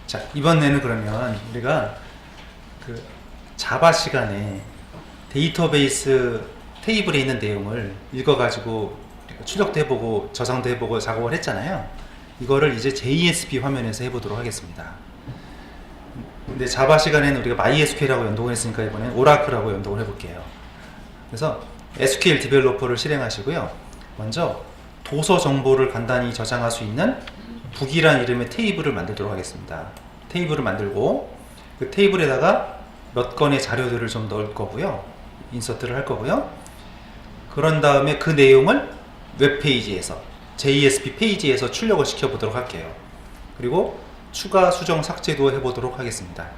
자, 이번에는 그러면 우리가 그 자바 시간에 데이터베이스 테이블에 있는 내용을 읽어가지고 출력도 해보고 저장도 해보고 작업을 했잖아요. 이거를 이제 JSP 화면에서 해보도록 하겠습니다. 근데 자바 시간에는 우리가 MySQL하고 연동을 했으니까 이번엔 오라클하고 연동을 해볼게요. 그래서 SQL 디벨로퍼를 실행하시고요. 먼저 도서 정보를 간단히 저장할 수 있는 북이란 이름의 테이블을 만들도록 하겠습니다. 테이블을 만들고 그 테이블에다가 몇 건의 자료들을 좀 넣을 거고요. 인서트를 할 거고요. 그런 다음에 그 내용을 웹페이지에서 JSP 페이지에서 출력을 시켜 보도록 할게요. 그리고 추가 수정 삭제도 해보도록 하겠습니다.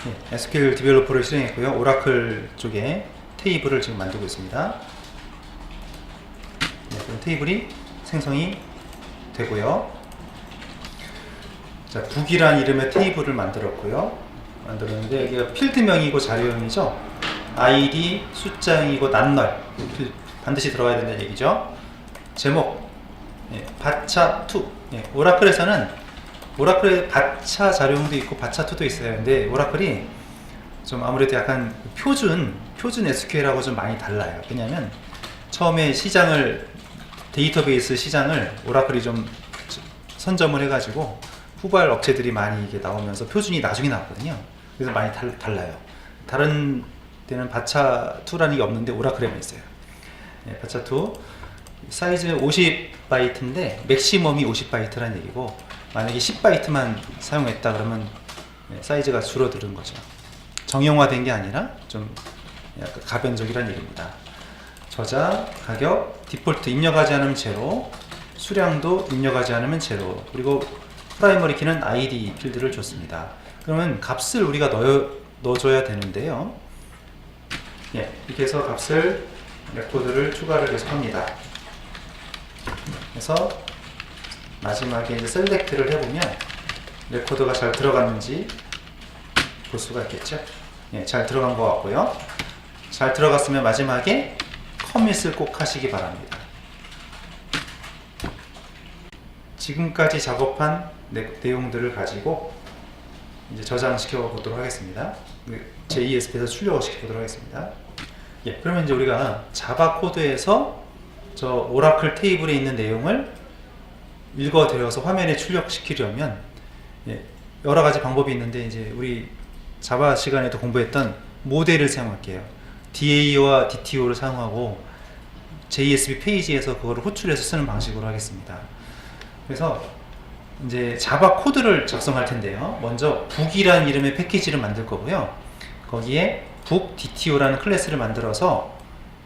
네, SQL 디벨로퍼를 실행했고요. 오라클 쪽에 테이블을 지금 만들고 있습니다. 네, 그럼 테이블이 생성이 되고요. 자, 북이란 이름의 테이블을 만들었고요. 만들었는데 이게 필드명이고 자료형이죠. ID, 숫자형이고 난널 반드시 들어가야 된다는 얘기죠. 제목, 예, 바차2. 예, 오라클에 바차 자료형도 있고 바차2도 있어요. 근데 오라클이 좀 아무래도 약간 표준 SQL하고 좀 많이 달라요. 왜냐면 처음에 데이터베이스 시장을 오라클이 좀 선점을 해가지고 후발 업체들이 많이 이게 나오면서 표준이 나중에 나왔거든요. 그래서 많이 달라요. 다른 데는 바차2라는 게 없는데 오라클에만 있어요. 네, 바차2 사이즈 50바이트인데 맥시멈이 50바이트라는 얘기고, 만약에 10바이트만 사용했다 그러면 사이즈가 줄어드는 거죠. 정형화된 게 아니라 좀 약간 가변적이라는 얘기입니다. 저자, 가격, 디폴트 입력하지 않으면 제로, 수량도 입력하지 않으면 제로, 그리고 프라이머리 키는 ID 필드를 줬습니다. 그러면 값을 우리가 넣어줘야 되는데요. 예, 이렇게 해서 값을 레코드를 추가를 계속합니다. 그래서 마지막에 이제 셀렉트를 해보면 레코드가 잘 들어갔는지 볼 수가 있겠죠. 예, 잘 들어간 것 같고요. 잘 들어갔으면 마지막에 커밋을 꼭 하시기 바랍니다. 지금까지 작업한 내용들을 가지고 이제 저장시켜 보도록 하겠습니다. JSP에서 출력을 시켜 보도록 하겠습니다. 예, 그러면 이제 우리가 자바 코드에서 저 오라클 테이블에 있는 내용을 읽어들여서 화면에 출력시키려면 여러 가지 방법이 있는데, 이제 우리 자바 시간에도 공부했던 모델을 사용할게요. DA와 DTO를 사용하고 JSP 페이지에서 그거를 호출해서 쓰는 방식으로 하겠습니다. 그래서 이제 자바 코드를 작성할 텐데요. 먼저 북이라는 이름의 패키지를 만들 거고요. 거기에 북 DTO라는 클래스를 만들어서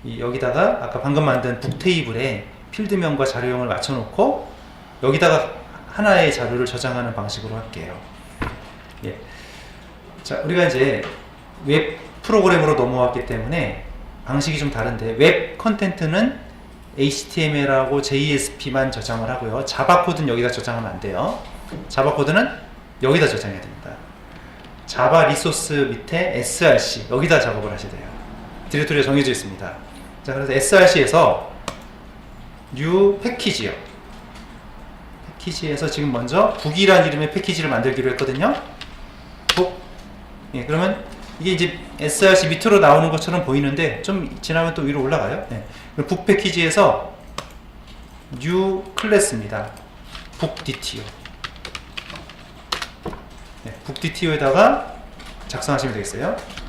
여기다가 아까 방금 만든 북 테이블에 필드명과 자료형을 맞춰놓고 여기다가 하나의 자료를 저장하는 방식으로 할게요. 예. 자, 우리가 이제 웹 프로그램으로 넘어왔기 때문에 방식이 좀 다른데, 웹 컨텐트는 HTML하고 JSP만 저장을 하고요. 자바 코드는 여기다 저장하면 안 돼요. 자바 코드는 여기다 저장해야 됩니다. 자바 리소스 밑에 src 여기다 작업을 하셔야 돼요. 디렉토리가 정해져 있습니다. 자, 그래서 src에서 new 패키지요. 패키지에서 지금 먼저 북이라는 이름의 패키지를 만들기로 했거든요. 북. 예, 그러면 이게 이제 src 밑으로 나오는 것처럼 보이는데 좀 지나면 또 위로 올라가요. 네. 북 패키지에서 new 클래스입니다. 북 DTO. 네, 북 DTO에다가 작성하시면 되겠어요.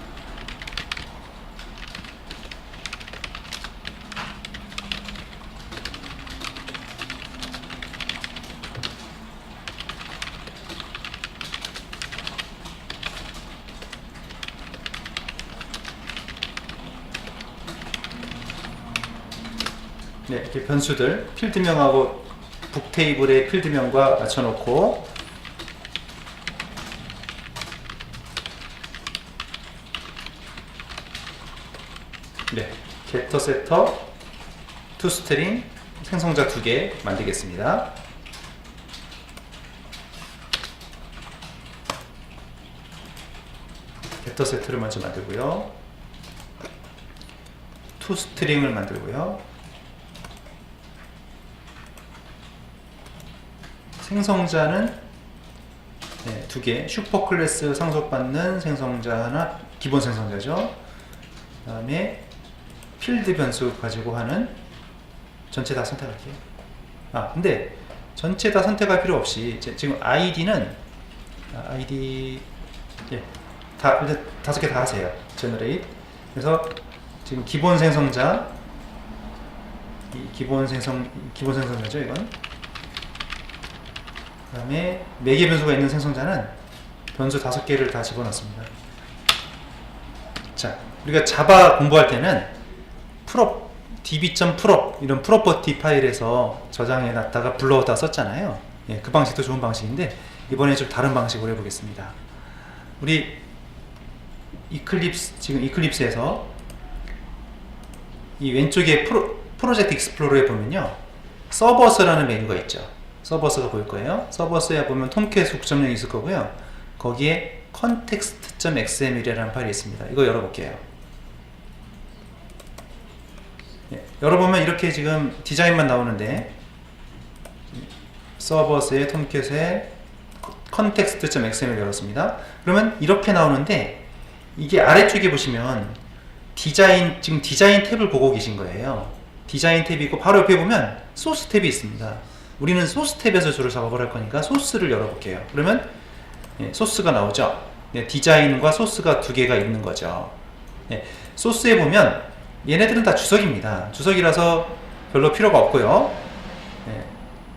네, 이렇게 변수들 필드명하고 북 테이블의 필드명과 맞춰놓고, 네, getter, setter, toString 생성자 2개 만들겠습니다. getter, setter를 먼저 만들고요. toString을 만들고요. 생성자는 네, 두 개. 슈퍼 클래스 상속받는 생성자 하나, 기본 생성자죠. 그 다음에 필드 변수 가지고 하는 전체 다 선택할게요. 근데 전체 다 선택할 필요 없이 지금 아이디는 아이디 다 일단 5개 다 하세요. 제너레이트. 그래서 지금 기본 생성자 기본 생성자죠 이건. 그 다음에 매개 변수가 있는 생성자는 변수 5개를 다 집어넣습니다. 자, 우리가 자바 공부할 때는 db.prop 이런 프로퍼티 파일에서 저장해 놨다가 불러왔다 썼잖아요. 예, 그 방식도 좋은 방식인데 이번에 좀 다른 방식으로 해보겠습니다. 우리 지금 이클립스에서 이 왼쪽에 프로젝트 익스플로러에 보면요, 서버스라는 메뉴가 있죠. 서버스가 보일 거예요. 서버스에 보면 톰캣 9.0이 있을 거고요. 거기에 context.xml이라는 파일이 있습니다. 이거 열어볼게요. 예, 열어보면 이렇게 지금 디자인만 나오는데, 서버스의 톰캣의 context.xml 열었습니다. 그러면 이렇게 나오는데, 이게 아래쪽에 보시면 지금 디자인 탭을 보고 계신 거예요. 디자인 탭이 있고 바로 옆에 보면 소스 탭이 있습니다. 우리는 소스 탭에서 주로 작업을 할 거니까 소스를 열어볼게요. 그러면 소스가 나오죠. 디자인과 소스가 두 개가 있는 거죠. 소스에 보면 얘네들은 다 주석입니다. 주석이라서 별로 필요가 없고요.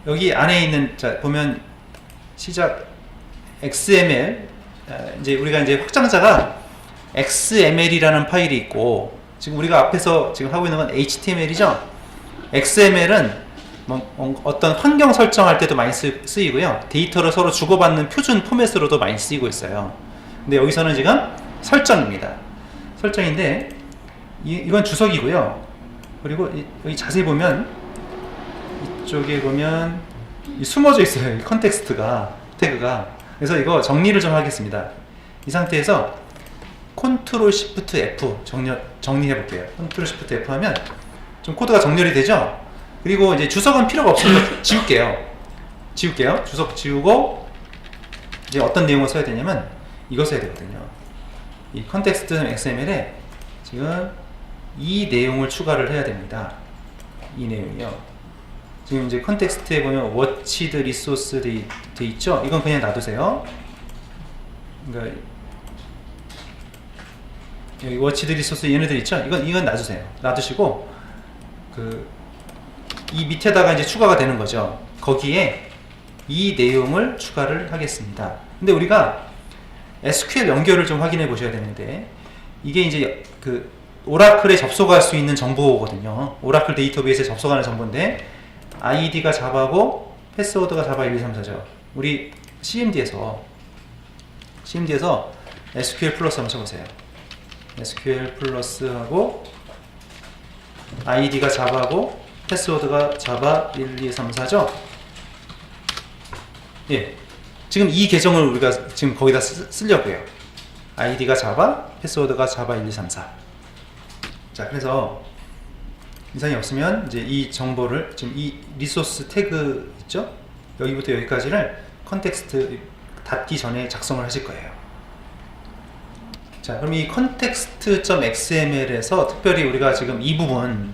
여기 안에 있는, 자 보면 시작 XML, 이제 우리가 이제 확장자가 XML이라는 파일이 있고, 지금 우리가 앞에서 지금 하고 있는 건 HTML이죠. XML은 어떤 환경 설정할 때도 많이 쓰이고요. 데이터를 서로 주고받는 표준 포맷으로도 많이 쓰이고 있어요. 근데 여기서는 지금 설정입니다. 설정인데 이건 주석이고요. 그리고 여기 자세히 보면 이쪽에 보면 숨어져 있어요. 이 컨텍스트가, 태그가. 그래서 이거 정리를 좀 하겠습니다. 이 상태에서 컨트롤 시프트 F 정리해 볼게요. 컨트롤 시프트 F 하면 좀 코드가 정렬이 되죠? 그리고 이제 주석은 필요가 없으니까 지울게요. 주석 지우고 이제 어떤 내용을 써야 되냐면 이거 써야 되거든요. 이 context.xml에 지금 이 내용을 추가를 해야 됩니다. 이 내용이요. 지금 이제 컨텍스트에 보면 watched resource 돼 있죠? 이건 그냥 놔두세요. 그러니까 여기 watched resource 얘네들 있죠? 이건 놔두세요. 놔두시고 이 밑에다가 이제 추가가 되는 거죠. 거기에 이 내용을 추가를 하겠습니다. 근데 우리가 SQL 연결을 좀 확인해 보셔야 되는데, 이게 이제 오라클에 접속할 수 있는 정보거든요. 오라클 데이터베이스에 접속하는 정보인데 아이디가 자바고 패스워드가 자바 1, 2, 3, 4죠. 우리 CMD에서 SQL 플러스 한번 쳐보세요. SQL 플러스 하고 아이디가 자바고 패스워드가 자바 1, 2, 3, 4죠. 예, 지금 이 계정을 우리가 지금 거기다 쓰려고요. 아이디가 자바, 패스워드가 자바 1, 2, 3, 4. 자, 그래서 이상이 없으면 이제 이 정보를 지금 이 리소스 태그 있죠? 여기부터 여기까지를 컨텍스트 닫기 전에 작성을 하실 거예요. 자, 그럼 이 context.xml에서 특별히 우리가 지금 이 부분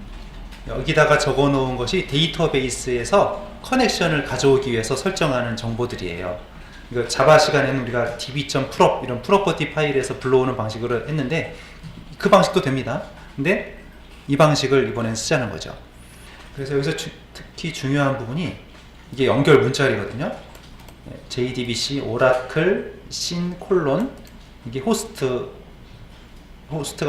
여기다가 적어 놓은 것이 데이터베이스에서 커넥션을 가져오기 위해서 설정하는 정보들이에요. 이거 자바 시간에는 우리가 db.prop 이런 프로퍼티 파일에서 불러오는 방식으로 했는데 그 방식도 됩니다. 근데 이 방식을 이번엔 쓰자는 거죠. 그래서 여기서 특히 중요한 부분이 이게 연결 문자리거든요. JDBC 오라클 sin 콜론, 이게 호스트가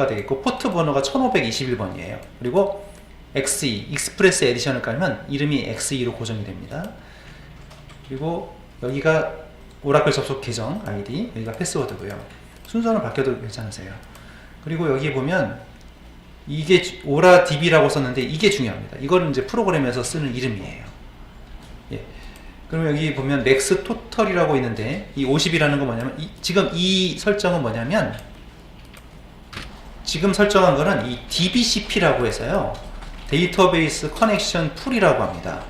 되겠고 포트 번호가 1521번이에요. 그리고 XE 익스프레스 에디션을 깔면 이름이 XE로 고정이 됩니다. 그리고 여기가 오라클 접속 계정 아이디, 여기가 패스워드고요. 순서는 바뀌어도 괜찮으세요. 그리고 여기 보면 이게 오라DB라고 썼는데 이게 중요합니다. 이거는 이제 프로그램에서 쓰는 이름이에요. 예. 그러면 여기 보면 맥스 토털이라고 있는데 이 50이라는 건 뭐냐면 지금 이 설정은 뭐냐면 지금 설정한 거는 이 DBCP라고 해서요. 데이터베이스 커넥션 풀이라고 합니다.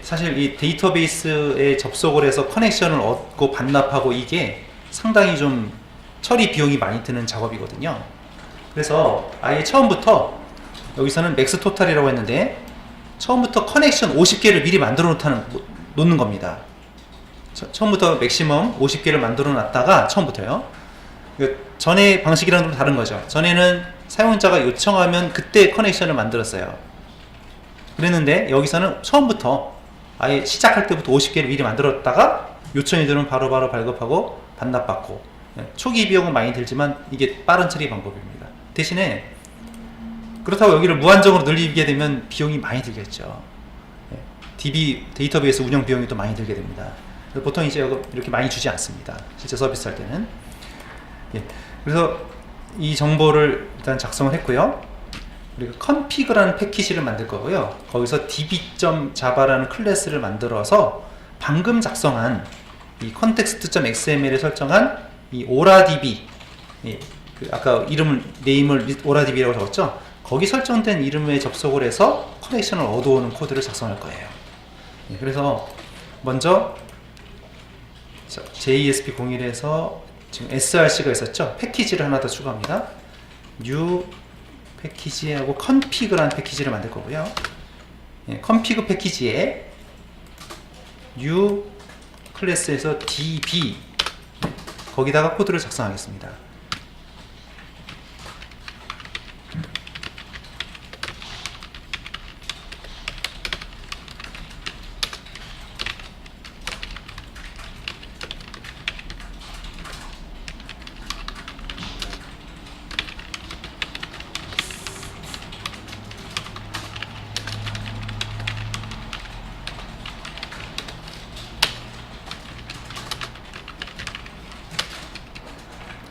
사실 이 데이터베이스에 접속을 해서 커넥션을 얻고 반납하고 이게 상당히 좀 처리 비용이 많이 드는 작업이거든요. 그래서 아예 처음부터 여기서는 맥스 토탈이라고 했는데 처음부터 커넥션 50개를 미리 만들어 놓는 겁니다. 처음부터 맥시멈 50개를 만들어 놨다가 처음부터요. 전에 방식이랑 좀 다른 거죠. 전에는 사용자가 요청하면 그때 커넥션을 만들었어요. 그랬는데 여기서는 처음부터 아예 시작할 때부터 50개를 미리 만들었다가 요청이 들으면 바로바로 발급하고 반납받고, 초기 비용은 많이 들지만 이게 빠른 처리 방법입니다. 대신에 그렇다고 여기를 무한정으로 늘리게 되면 비용이 많이 들겠죠. DB 데이터베이스 운영 비용이 또 많이 들게 됩니다. 보통 이제 이렇게 많이 주지 않습니다. 실제 서비스 할 때는. 그래서 이 정보를 일단 작성을 했고요. 그리고 config라는 패키지를 만들 거고요. 거기서 db.java라는 클래스를 만들어서 방금 작성한 이 context.xml에 설정한 이 oradb, 아까 네임을 oradb라고 적었죠? 거기 설정된 이름에 접속을 해서 커넥션을 얻어오는 코드를 작성할 거예요. 그래서 먼저 JESP01에서 지금 src가 있었죠? 패키지를 하나 더 추가합니다. new 패키지하고 config라는 패키지를 만들 거고요. config 패키지에 new 클래스에서 db 거기다가 코드를 작성하겠습니다.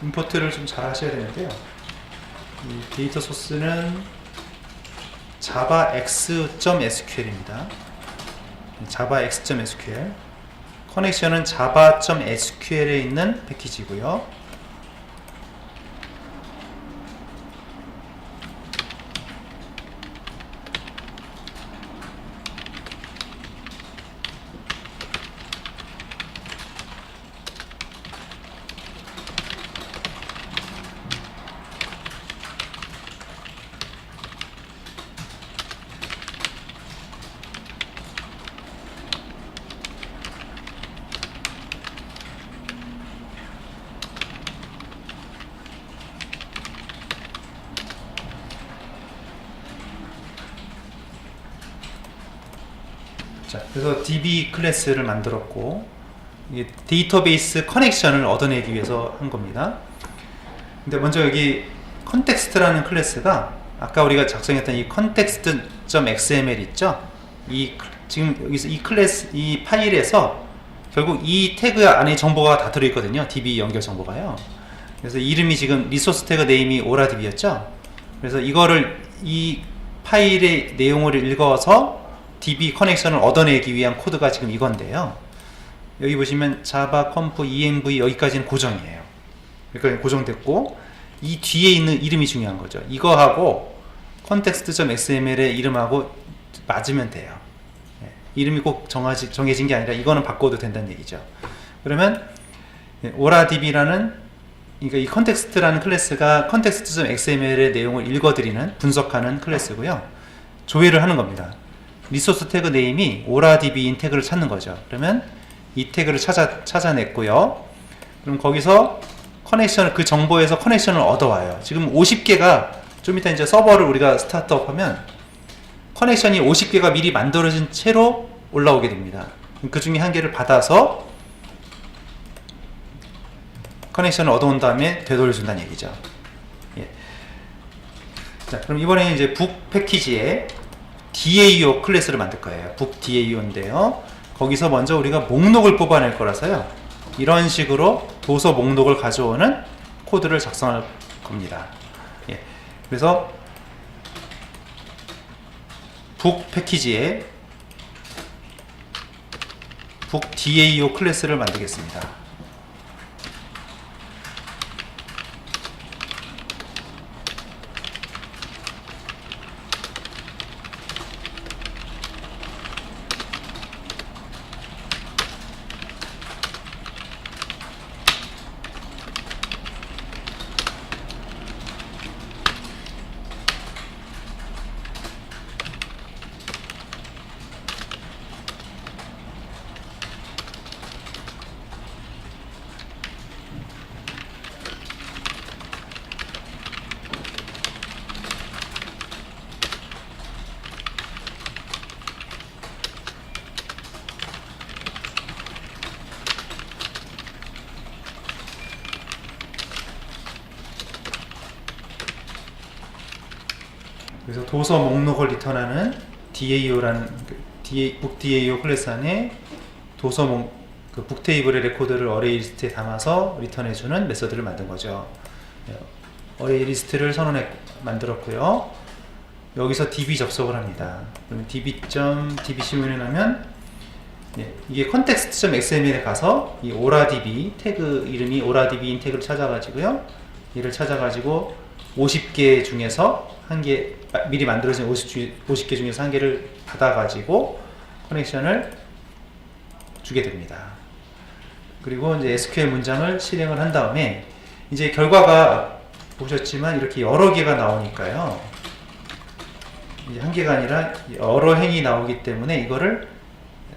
임포트를 좀 잘 하셔야 되는데요. 이 데이터 소스는 javax.sql입니다. javax.sql. 커넥션은 java.sql에 있는 패키지고요. 그래서 DB 클래스를 만들었고, 이게 데이터베이스 커넥션을 얻어내기 위해서 한 겁니다. 근데 먼저 여기 conText라는 클래스가 아까 우리가 작성했던 이 context.xml 있죠? 지금 여기서 이 클래스, 이 파일에서 결국 이 태그 안에 정보가 다 들어있거든요. DB 연결 정보가요. 그래서 이름이 지금 리소스 태그 네임이 oradb였죠? 그래서 이 파일의 내용을 읽어서 DB 커넥션을 얻어내기 위한 코드가 지금 이건데요. 여기 보시면 java conf env 여기까지는 고정이에요. 여기까지 고정됐고, 이 뒤에 있는 이름이 중요한 거죠. 이거하고 context.xml의 이름하고 맞으면 돼요. 이름이 꼭 정해진 게 아니라 이거는 바꿔도 된다는 얘기죠. 그러면 oradb라는, 그러니까 이 context라는 클래스가 context.xml의 내용을 읽어드리는, 분석하는 클래스고요. 조회를 하는 겁니다. 리소스 태그 네임이 oradb인 태그를 찾는 거죠. 그러면 이 태그를 찾아냈고요. 그럼 거기서 그 정보에서 커넥션을 얻어와요. 지금 50개가, 좀 이따 이제 서버를 우리가 스타트업 하면 커넥션이 50개가 미리 만들어진 채로 올라오게 됩니다. 그 중에 한 개를 받아서 커넥션을 얻어온 다음에 되돌려준다는 얘기죠. 자, 그럼 이번에는 이제 북 패키지에 DAO 클래스를 만들 거예요. 북 DAO인데요. 거기서 먼저 우리가 목록을 뽑아낼 거라서요. 이런 식으로 도서 목록을 가져오는 코드를 작성할 겁니다. 그래서 북 패키지에 북 DAO 클래스를 만들겠습니다. 그래서 도서 목록을 리턴하는 DAO라는 북 DAO 클래스 안에 도서 북 테이블의 레코드를 어레이 리스트에 담아서 리턴해주는 메서드를 만든 거죠. 어레이 리스트를 만들었고요. 여기서 DB 접속을 합니다. 그러면 db.dbc 문의하면 이게 context.xml에 가서 이 oradb 태그 이름이 oradb인 태그를 찾아가지고요. 얘를 찾아가지고 50개 중에서 한 개, 미리 만들어진 50개 중에서 한 개를 받아가지고 커넥션을 주게 됩니다. 그리고 이제 SQL 문장을 실행을 한 다음에 이제 결과가 보셨지만 이렇게 여러 개가 나오니까요. 이제 한 개가 아니라 여러 행이 나오기 때문에 이거를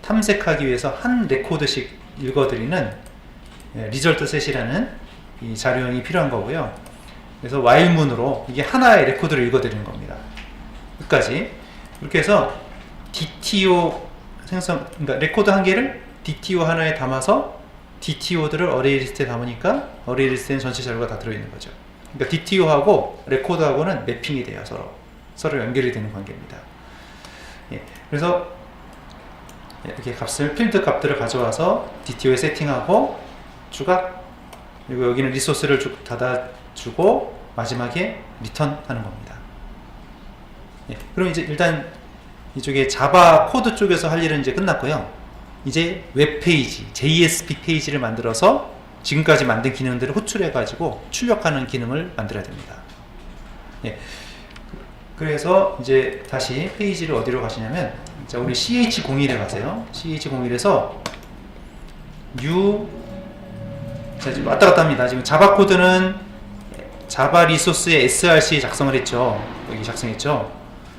탐색하기 위해서 한 레코드씩 읽어드리는 리절트 셋이라는 이 자료형이 필요한 거고요. 그래서 while문으로 이게 하나의 레코드를 읽어드리는 겁니다. 끝까지. 이렇게 해서 DTO 그러니까 레코드 한 개를 DTO 하나에 담아서 DTO들을 어레이 리스트에 담으니까 어레이 리스트에는 전체 자료가 다 들어있는 거죠. 그러니까 DTO하고 레코드하고는 매핑이 돼요. 서로 연결이 되는 관계입니다. 그래서 이렇게 필드 값들을 가져와서 DTO에 세팅하고 추가, 그리고 여기는 리소스를 닫아주고 마지막에 리턴하는 겁니다. 그럼 이제 일단 이쪽에 자바 코드 쪽에서 할 일은 이제 끝났고요. 이제 웹페이지, JSP 페이지를 만들어서 지금까지 만든 기능들을 호출해가지고 출력하는 기능을 만들어야 됩니다. 그래서 이제 다시 페이지를 어디로 가시냐면, 자, 우리 ch01에 가세요. ch01에서 자, 지금 왔다 갔다 합니다. 지금 자바 코드는 자바 리소스에 src 작성을 했죠. 여기 작성했죠.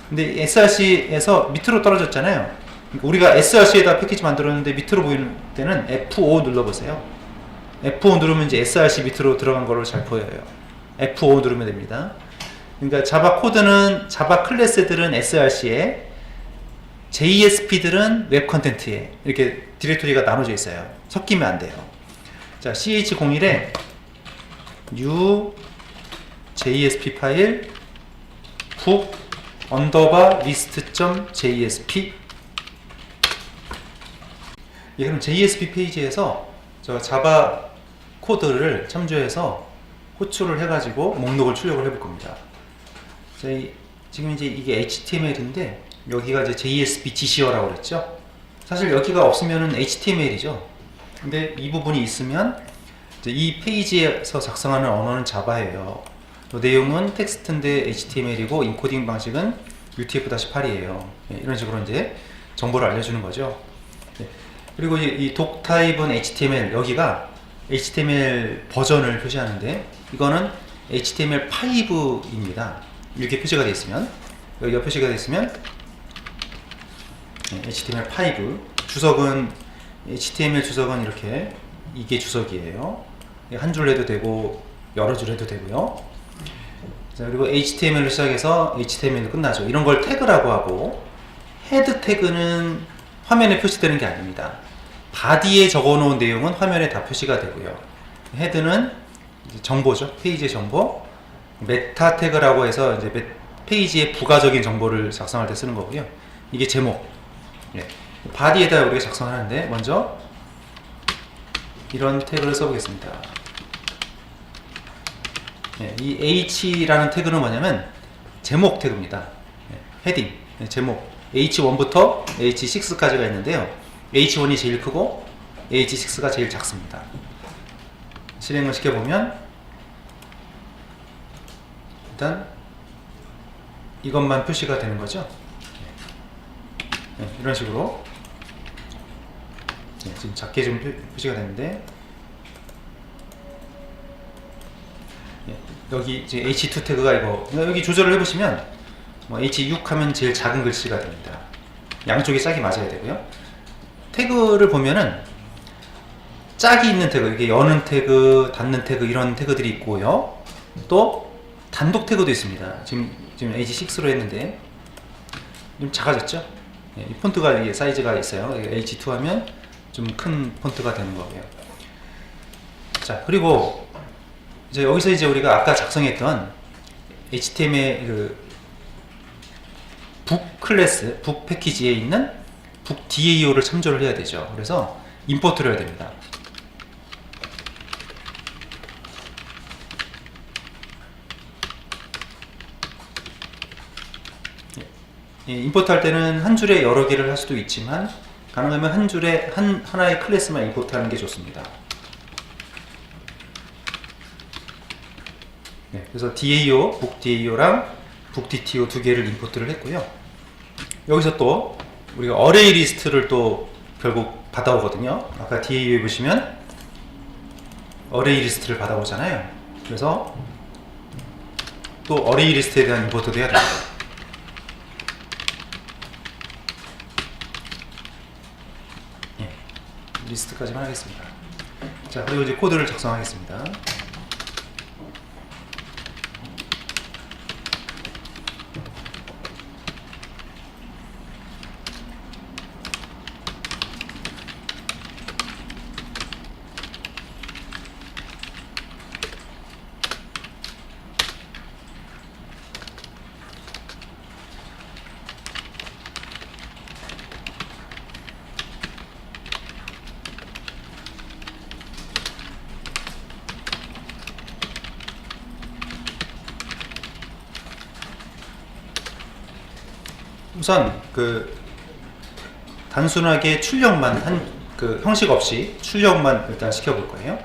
근데 src에서 밑으로 떨어졌잖아요. 그러니까 우리가 src에다 패키지 만들었는데 밑으로 보이는 때는 F5 눌러보세요. F5 누르면 이제 src 밑으로 들어간 거로 잘 보여요. F5 누르면 됩니다. 그러니까 자바 코드는, 자바 클래스들은 src에, JSP들은 웹 컨텐츠에 이렇게 디렉토리가 나눠져 있어요. 섞이면 안 돼요. 자, ch01에 new JSP 파일 book list.jsp. 그럼 JSP 페이지에서 저 자바 코드를 참조해서 호출을 해가지고 목록을 출력을 해볼 겁니다. 지금 이제 이게 HTML인데 여기가 이제 JSP 지시어라고 그랬죠. 사실 여기가 없으면은 HTML이죠. 근데 이 부분이 있으면 이제 이 페이지에서 작성하는 언어는 자바예요. 내용은 텍스트인데 HTML이고 인코딩 방식은 UTF-8이에요. 이런 식으로 이제 정보를 알려주는 거죠. 그리고 이 독 타입은 HTML, 여기가 HTML 버전을 표시하는데 이거는 HTML5입니다. 이렇게 표시가 되어 있으면, 여기가 표시가 되어 있으면 HTML5 주석은, HTML 주석은 이렇게 이게 주석이에요. 한 줄 해도 되고 여러 줄 해도 되고요. 자, 그리고 HTML로 시작해서 HTML로 끝나죠. 이런 걸 태그라고 하고, 헤드 태그는 화면에 표시되는 게 아닙니다. 바디에 적어놓은 내용은 화면에 다 표시가 되고요. 헤드는 이제 정보죠. 페이지의 정보. 메타 태그라고 해서 이제 페이지의 부가적인 정보를 작성할 때 쓰는 거고요. 이게 제목. 바디에다 우리가 작성하는데 먼저 이런 태그를 써보겠습니다. 이 H라는 태그는 뭐냐면 제목 태그입니다. 헤딩, 제목. H1부터 H6까지가 있는데요. H1이 제일 크고 H6가 제일 작습니다. 실행을 시켜보면 일단 이것만 표시가 되는 거죠. 이런 식으로 지금 작게 좀 표시가 되는데, 여기 이제 H2 태그가 이거, 여기 조절을 해보시면 뭐 H6 하면 제일 작은 글씨가 됩니다. 양쪽이 짝이 맞아야 되고요. 태그를 보면은 짝이 있는 태그, 이게 여는 태그, 닫는 태그, 이런 태그들이 있고요. 또 단독 태그도 있습니다. 지금 H6로 했는데 좀 작아졌죠? 이 폰트가, 이게 사이즈가 있어요. H2 하면 좀 큰 폰트가 되는 거고요. 자, 그리고 이제 여기서 이제 우리가 아까 작성했던 HTML 북 클래스, 북 패키지에 있는 북 DAO를 참조를 해야 되죠. 그래서 임포트를 해야 됩니다. 임포트 할 때는 한 줄에 여러 개를 할 수도 있지만 가능하면 한 줄에 하나의 클래스만 임포트 하는 게 좋습니다. 그래서 DAO, 북 DAO랑 북 DTO 두 개를 임포트를 했고요. 여기서 또 우리가 어레이 리스트를 또 결국 받아오거든요. 아까 DAO에 보시면 어레이 리스트를 받아오잖아요. 그래서 또 어레이 리스트에 대한 임포트도 해야 됩니다. 리스트까지만 하겠습니다. 자, 그리고 이제 코드를 작성하겠습니다. 우선 단순하게 출력만 형식 없이 출력만 일단 시켜볼 거예요.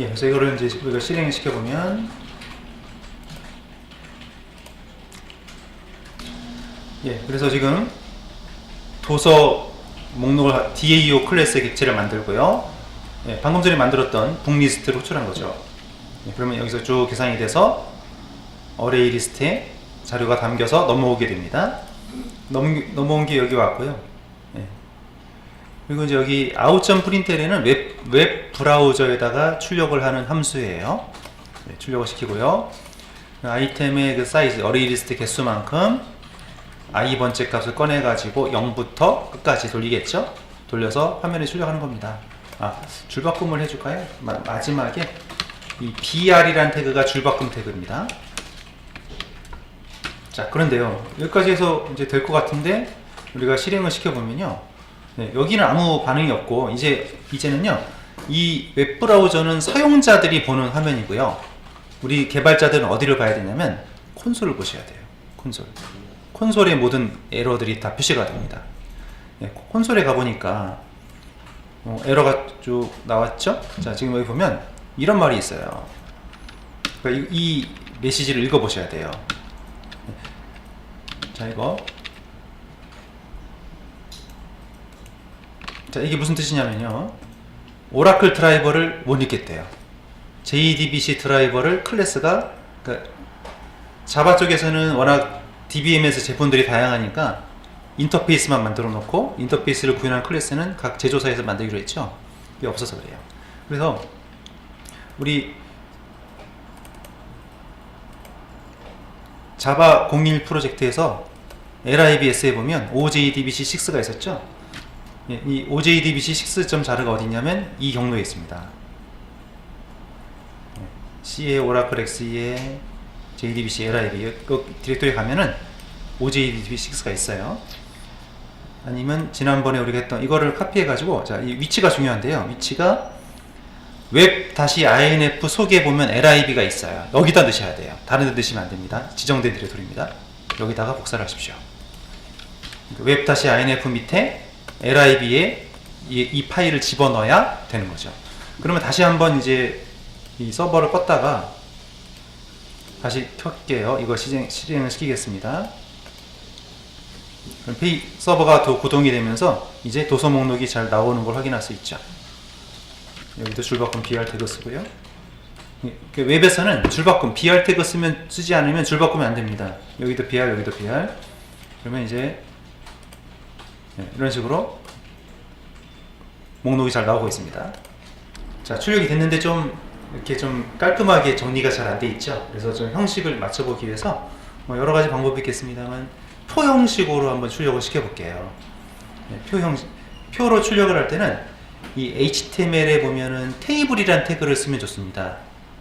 그래서 이거를 이제 우리가 실행을 시켜보면, 그래서 지금 도서 목록을 DAO 클래스의 객체를 만들고요. 방금 전에 만들었던 북 리스트를 호출한 거죠. 그러면 여기서 쭉 계산이 돼서 어레이 리스트에 자료가 담겨서 넘어오게 됩니다. 넘어온 게 여기 왔고요. 그리고 이제 여기 out.println은 웹 브라우저에다가 출력을 하는 함수예요. 출력을 시키고요. 아이템의 그 사이즈, 어레이 리스트 개수만큼 i 번째 값을 꺼내 가지고 0부터 끝까지 돌리겠죠. 돌려서 화면에 출력하는 겁니다. 줄바꿈을 해줄까요? 마지막에 이 br이라는 태그가 줄바꿈 태그입니다. 자, 그런데요, 여기까지 해서 이제 될 것 같은데 우리가 실행을 시켜보면요, 여기는 아무 반응이 없고, 이제는요, 이 웹브라우저는 사용자들이 보는 화면이고요. 우리 개발자들은 어디를 봐야 되냐면 콘솔을 보셔야 돼요. 콘솔의 모든 에러들이 다 표시가 됩니다. 콘솔에 가보니까 에러가 쭉 나왔죠? 자, 지금 여기 보면 이런 말이 있어요. 그러니까 이 메시지를 읽어보셔야 돼요. 자, 이게 무슨 뜻이냐면요, 오라클 드라이버를 못 읽겠대요. JDBC 드라이버를 클래스가, 그러니까 자바 쪽에서는 워낙 DBMS 제품들이 다양하니까 인터페이스만 만들어 놓고, 인터페이스를 구현한 클래스는 각 제조사에서 만들기로 했죠. 이게 없어서 그래요. 그래서 우리 자바 01 프로젝트에서 LIBS에 보면 OJDBC6가 있었죠. 이 OJDBC 6.자르가 어디 있냐면 이 경로에 있습니다. C에 오라클 X에 JDBC LIB, 그 디렉토리에 가면은 OJDB6가 있어요. 아니면 지난번에 우리가 했던 이거를 카피해 가지고, 자, 이 위치가 중요한데요, 위치가 웹-inf 속에 보면 lib가 있어요. 여기다 넣으셔야 돼요. 다른 데 넣으시면 안 됩니다. 지정된 디렉토리입니다. 여기다가 복사를 하십시오. 웹-inf 밑에 lib에 이 파일을 집어넣어야 되는 거죠. 그러면 다시 한번 이제 이 서버를 껐다가 다시 켤게요. 이거 실행을 시키겠습니다. 그럼 페이 서버가 더 구동이 되면서 이제 도서 목록이 잘 나오는 걸 확인할 수 있죠. 여기도 줄바꿈 BR 태그 쓰고요. 웹에서는 줄바꿈 BR 태그 쓰지 않으면 줄바꿈이 안 됩니다. 여기도 BR, 여기도 BR. 그러면 이제 이런 식으로 목록이 잘 나오고 있습니다. 자, 출력이 됐는데 좀 이렇게 좀 깔끔하게 정리가 잘 안 돼 있죠. 그래서 좀 형식을 맞춰보기 위해서 여러 가지 방법이 있겠습니다만 표 형식으로 한번 출력을 시켜볼게요. 표로 출력을 할 때는 이 HTML에 보면은 테이블이란 태그를 쓰면 좋습니다.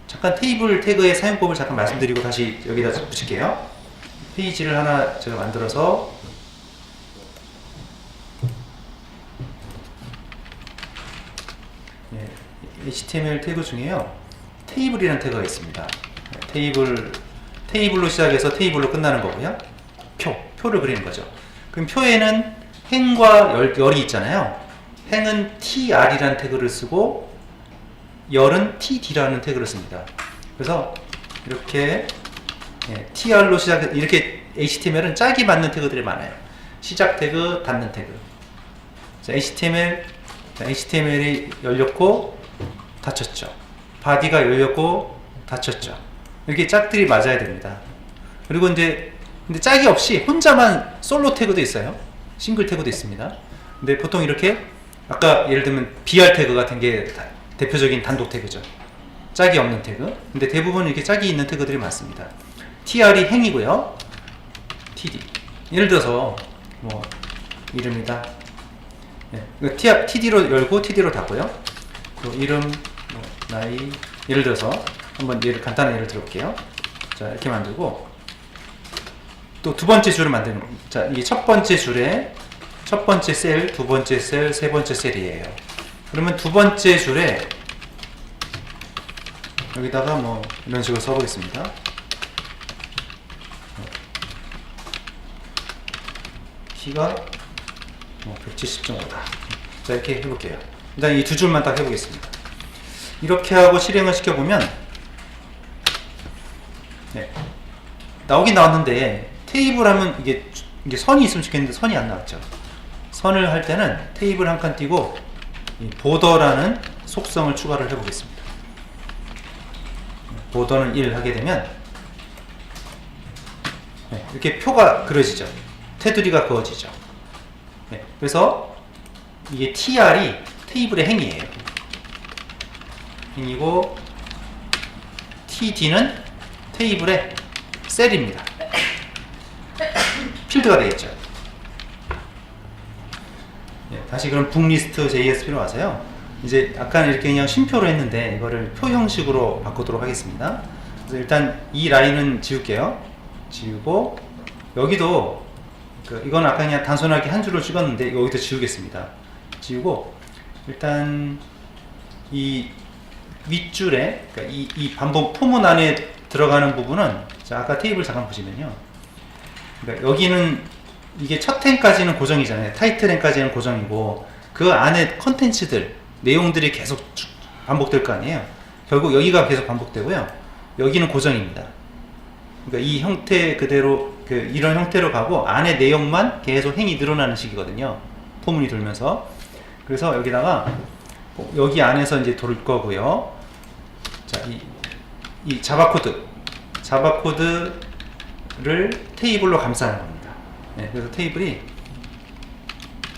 잠깐 테이블 태그의 사용법을 잠깐 말씀드리고 다시 여기다 붙일게요. 페이지를 하나 제가 만들어서 HTML 태그 중에요 테이블이라는 태그가 있습니다. 테이블로 시작해서 테이블로 끝나는 거고요. 표를 그리는 거죠. 그럼 표에는 행과 열이 있잖아요. 행은 tr이라는 태그를 쓰고 열은 td라는 태그를 씁니다. 그래서 이렇게 tr로 시작해 이렇게 HTML은 짝이 맞는 태그들이 많아요. 시작 태그, 닫는 태그. 자, HTML이 열렸고 닫혔죠. 바디가 열렸고 닫혔죠. 이렇게 짝들이 맞아야 됩니다. 그리고 이제 근데 짝이 없이 혼자만 솔로 태그도 있어요. 싱글 태그도 있습니다. 근데 보통 이렇게 아까 예를 들면 BR 태그 같은 게 대표적인 단독 태그죠. 짝이 없는 태그. 근데 대부분 이렇게 짝이 있는 태그들이 많습니다. TR이 행이고요. TD. 예를 들어서 뭐 이름이다. TD로 열고 TD로 닫고요. 또 이름, 나이. 예를 들어서 한번 간단한 예를 들어볼게요. 자, 이렇게 만들고 또 두 번째 줄을 만드는 겁니다. 자, 이게 첫 번째 줄에 첫 번째 셀, 두 번째 셀, 세 번째 셀이에요. 그러면 두 번째 줄에 여기다가 뭐 이런 식으로 써보겠습니다. 키가 170 정도다. 자, 이렇게 해볼게요. 일단 이 두 줄만 딱 해보겠습니다. 이렇게 하고 실행을 시켜보면 나오긴 나왔는데 테이블 하면 이게 선이 있으면 좋겠는데 선이 안 나왔죠. 선을 할 때는 테이블 한 칸 띄고 이 보더라는 속성을 추가를 해보겠습니다. 보더는 1 하게 되면 이렇게 표가 그려지죠. 테두리가 그어지죠. 그래서 이게 tr이 테이블의 행이에요. 행이고 td는 테이블의 셀입니다. 필드가 되겠죠. 다시 그럼 북리스트 JSP로 와서요. 이제 아까 이렇게 그냥 쉼표로 했는데 이거를 표 형식으로 바꾸도록 하겠습니다. 그래서 일단 이 라인은 지울게요. 지우고 여기도 이건 아까 그냥 단순하게 한 줄을 찍었는데 여기도 지우겠습니다. 지우고 일단 이 윗줄에 그러니까 이 반복 포문 안에 들어가는 부분은 자, 아까 테이블 잠깐 보시면요. 그러니까 여기는 이게 첫 행까지는 고정이잖아요. 타이틀 행까지는 고정이고 그 안에 컨텐츠들 내용들이 계속 반복될 거 아니에요. 결국 여기가 계속 반복되고요. 여기는 고정입니다. 그러니까 이 형태 그대로 이런 형태로 가고 안에 내용만 계속 행이 늘어나는 식이거든요. 포문이 돌면서. 그래서 여기다가 여기 안에서 이제 돌 거고요. 자, 이 자바코드를 테이블로 감싸는 겁니다. 그래서 테이블이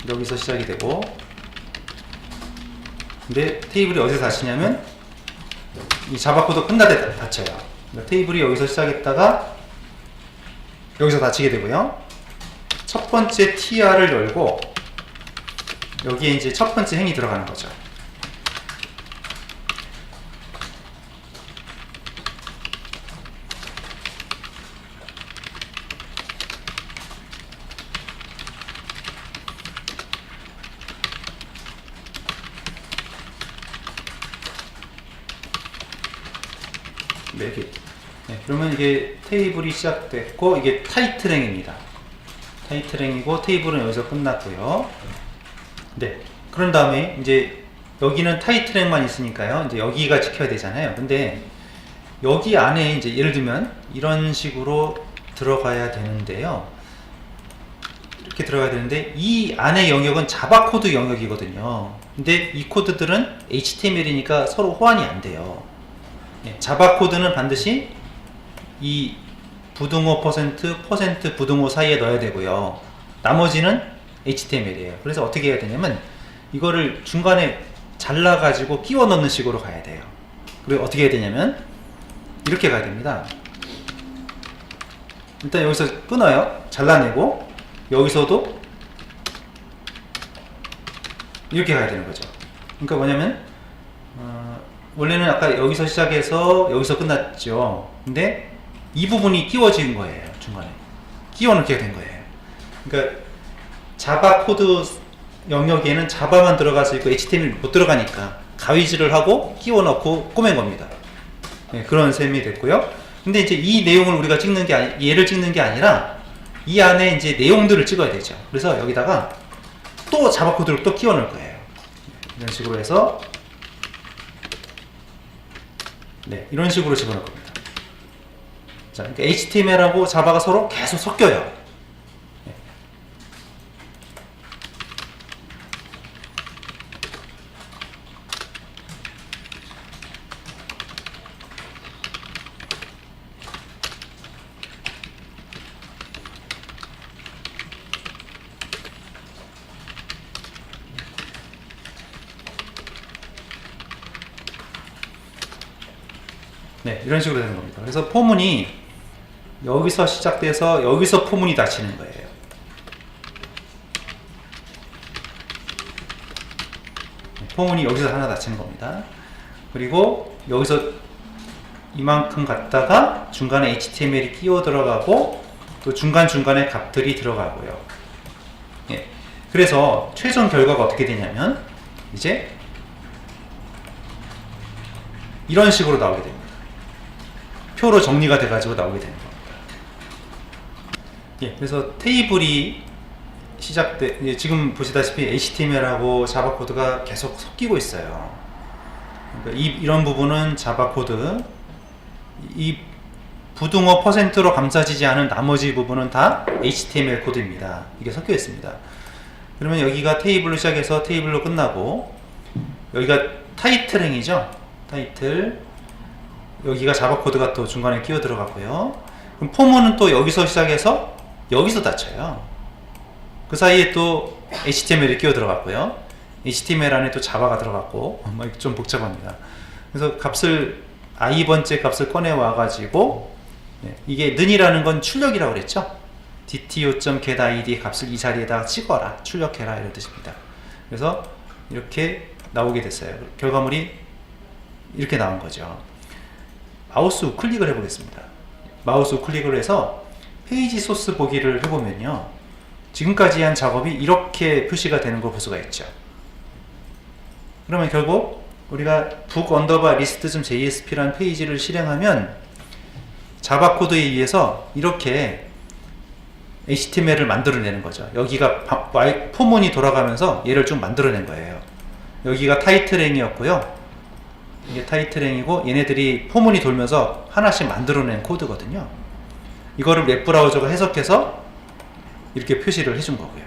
여기서 시작이 되고, 근데 테이블이 어디서 닫히냐면 이 자바코드 끝날 때 닫혀요. 그러니까 테이블이 여기서 시작했다가 여기서 닫히게 되고요. 첫 번째 tr을 열고 여기에 이제 첫 번째 행이 들어가는 거죠. 그러면 이게 테이블이 시작됐고 이게 타이틀행입니다. 타이틀행이고 테이블은 여기서 끝났고요. 그런 다음에 이제 여기는 타이틀행만 있으니까요. 이제 여기가 지켜야 되잖아요. 근데 여기 안에 이제 예를 들면 이런 식으로 들어가야 되는데요. 이렇게 들어가야 되는데 이 안의 영역은 자바 코드 영역이거든요. 근데 이 코드들은 HTML이니까 서로 호환이 안 돼요. 자바 코드는 반드시 이 부등호 퍼센트 부등호 사이에 넣어야 되고요. 나머지는 HTML이에요. 그래서 어떻게 해야 되냐면 이거를 중간에 잘라 가지고 끼워 넣는 식으로 가야 돼요. 그리고 어떻게 해야 되냐면 이렇게 가야 됩니다. 일단 여기서 끊어요. 잘라내고 여기서도 이렇게 가야 되는 거죠. 그러니까 뭐냐면 원래는 아까 여기서 시작해서 여기서 끝났죠. 근데 이 부분이 끼워진 거예요. 중간에 끼워 넣게 된 거예요. 그러니까 자바 코드 영역에는 자바만 들어가서 있고 HTML 못 들어가니까 가위질을 하고 끼워 넣고 꼬맨 겁니다. 네, 그런 셈이 됐고요. 근데 이제 이 내용을 우리가 찍는 게 얘를 찍는 게 아니라 이 안에 이제 내용들을 찍어야 되죠. 그래서 여기다가 또 자바 코드를 또 끼워 넣을 거예요. 이런 식으로 해서 네, 이런 식으로 집어넣을 겁니다. 자, 그러니까 HTML하고 자바가 서로 계속 섞여요. 네. 네, 이런 식으로 되는 겁니다. 그래서 포문이 여기서 시작돼서 여기서 포문이 닫히는 거예요. 포문이 여기서 하나 닫히는 겁니다. 그리고 여기서 이만큼 갔다가 중간에 HTML이 끼워 들어가고 또 중간중간에 값들이 들어가고요. 예. 그래서 최종 결과가 어떻게 되냐면 이제 이런 식으로 나오게 됩니다. 표로 정리가 돼가지고 나오게 되는 겁니다. 예, 그래서 테이블이 지금 보시다시피 HTML하고 자바 코드가 계속 섞이고 있어요. 그러니까 이런 부분은 자바 코드, 이 부등호 퍼센트로 감싸지지 않은 나머지 부분은 다 HTML 코드입니다. 이게 섞여 있습니다. 그러면 여기가 테이블로 시작해서 테이블로 끝나고 여기가 타이틀행이죠. 타이틀. 여기가 자바 코드가 또 중간에 끼워 들어갔고요. 그럼 포문은 또 여기서 시작해서 여기서 닫혀요. 그 사이에 또 HTML이 끼워 들어갔고요. HTML 안에 또 자바가 들어갔고 좀 복잡합니다. 그래서 값을 i번째 값을 꺼내 와가지고 이게 는이라는 건 출력이라고 그랬죠. dto.getID 값을 이 자리에다가 찍어라, 출력해라 이런 뜻입니다. 그래서 이렇게 나오게 됐어요. 결과물이 이렇게 나온 거죠. 마우스 우클릭을 해보겠습니다. 마우스 우클릭을 해서 페이지 소스 보기를 해보면요, 지금까지 한 작업이 이렇게 표시가 되는 걸 볼 수가 있죠. 그러면 결국 우리가 book_list.jsp라는 페이지를 실행하면 자바 코드에 의해서 이렇게 HTML을 만들어내는 거죠. 여기가 포문이 돌아가면서 얘를 좀 만들어낸 거예요. 여기가 타이틀행이었고요. 이게 타이틀행이고 얘네들이 포문이 돌면서 하나씩 만들어낸 코드거든요. 이거를 웹브라우저가 해석해서 이렇게 표시를 해준 거고요.